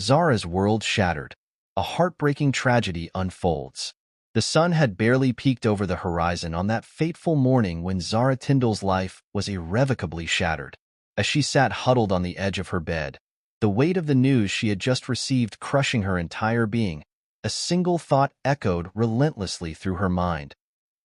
Zara's world shattered. A heartbreaking tragedy unfolds. The sun had barely peeked over the horizon on that fateful morning when Zara Tindal's life was irrevocably shattered. As she sat huddled on the edge of her bed, the weight of the news she had just received crushing her entire being, a single thought echoed relentlessly through her mind.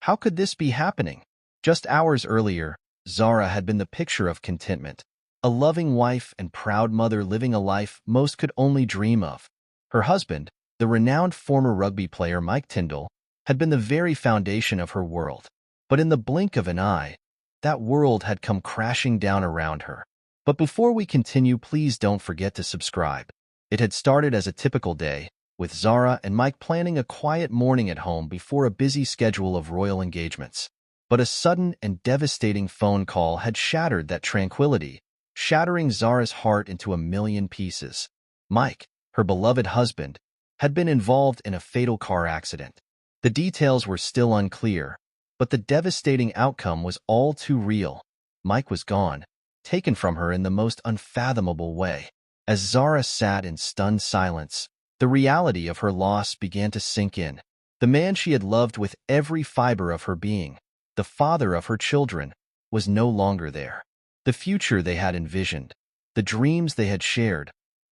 How could this be happening? Just hours earlier, Zara had been the picture of contentment, a loving wife and proud mother living a life most could only dream of. Her husband, the renowned former rugby player Mike Tindal, had been the very foundation of her world. But in the blink of an eye, that world had come crashing down around her. But before we continue, please don't forget to subscribe. It had started as a typical day, with Zara and Mike planning a quiet morning at home before a busy schedule of royal engagements. But a sudden and devastating phone call had shattered that tranquility, shattering Zara's heart into a million pieces. Mike, her beloved husband, had been involved in a fatal car accident. The details were still unclear, but the devastating outcome was all too real. Mike was gone, taken from her in the most unfathomable way. As Zara sat in stunned silence, the reality of her loss began to sink in. The man she had loved with every fiber of her being, the father of her children, was no longer there. The future they had envisioned, the dreams they had shared,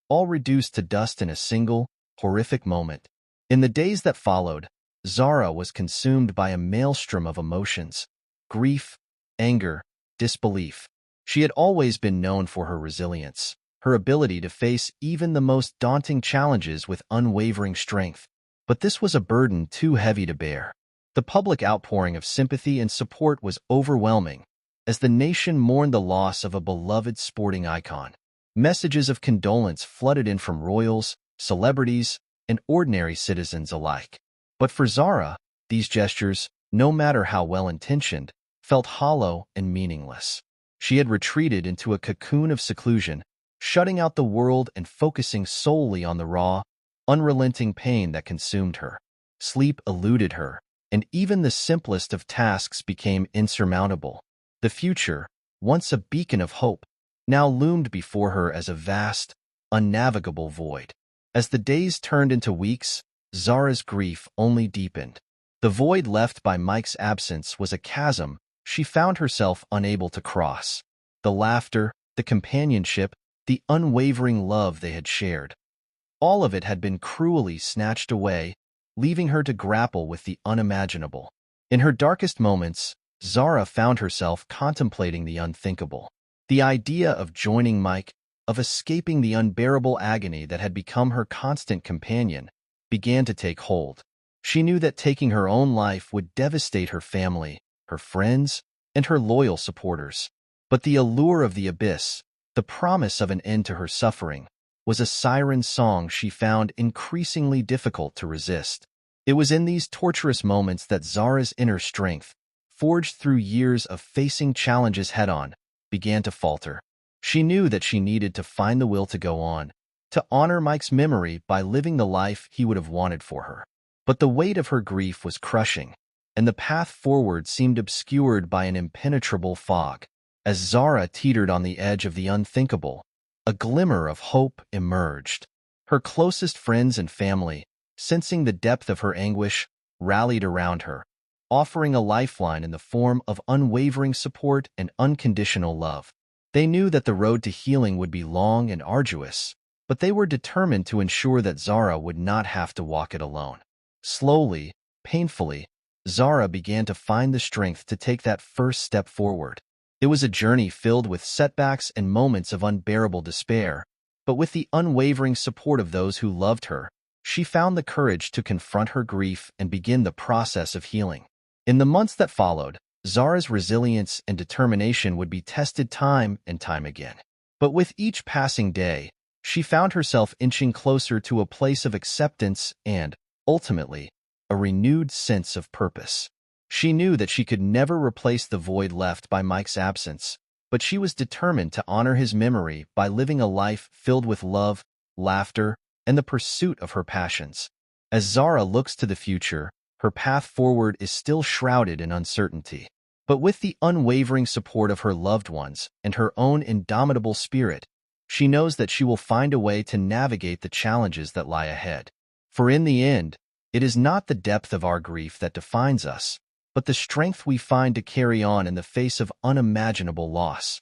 all reduced to dust in a single, horrific moment. In the days that followed, Zara was consumed by a maelstrom of emotions: grief, anger, disbelief. She had always been known for her resilience, her ability to face even the most daunting challenges with unwavering strength. But this was a burden too heavy to bear. The public outpouring of sympathy and support was overwhelming, as the nation mourned the loss of a beloved sporting icon. Messages of condolence flooded in from royals, celebrities, and ordinary citizens alike. But for Zara, these gestures, no matter how well-intentioned, felt hollow and meaningless. She had retreated into a cocoon of seclusion, shutting out the world and focusing solely on the raw, unrelenting pain that consumed her. Sleep eluded her, and even the simplest of tasks became insurmountable. The future, once a beacon of hope, now loomed before her as a vast, unnavigable void. As the days turned into weeks, Zara's grief only deepened. The void left by Mike's absence was a chasm she found herself unable to cross. The laughter, the companionship, the unwavering love they had shared, all of it had been cruelly snatched away, leaving her to grapple with the unimaginable. In her darkest moments, Zara found herself contemplating the unthinkable. The idea of joining Mike, of escaping the unbearable agony that had become her constant companion, began to take hold. She knew that taking her own life would devastate her family, her friends, and her loyal supporters. But the allure of the abyss, the promise of an end to her suffering, was a siren song she found increasingly difficult to resist. It was in these torturous moments that Zara's inner strength, forged through years of facing challenges head-on, began to falter. She knew that she needed to find the will to go on, to honor Mike's memory by living the life he would have wanted for her. But the weight of her grief was crushing, and the path forward seemed obscured by an impenetrable fog. As Zara teetered on the edge of the unthinkable, a glimmer of hope emerged. Her closest friends and family, sensing the depth of her anguish, rallied around her, offering a lifeline in the form of unwavering support and unconditional love. They knew that the road to healing would be long and arduous, but they were determined to ensure that Zara would not have to walk it alone. Slowly, painfully, Zara began to find the strength to take that first step forward. It was a journey filled with setbacks and moments of unbearable despair, but with the unwavering support of those who loved her, she found the courage to confront her grief and begin the process of healing. In the months that followed, Zara's resilience and determination would be tested time and time again. But with each passing day, she found herself inching closer to a place of acceptance and, ultimately, a renewed sense of purpose. She knew that she could never replace the void left by Mike's absence, but she was determined to honor his memory by living a life filled with love, laughter, and the pursuit of her passions. As Zara looks to the future, her path forward is still shrouded in uncertainty. But with the unwavering support of her loved ones and her own indomitable spirit, she knows that she will find a way to navigate the challenges that lie ahead. For in the end, it is not the depth of our grief that defines us, but the strength we find to carry on in the face of unimaginable loss.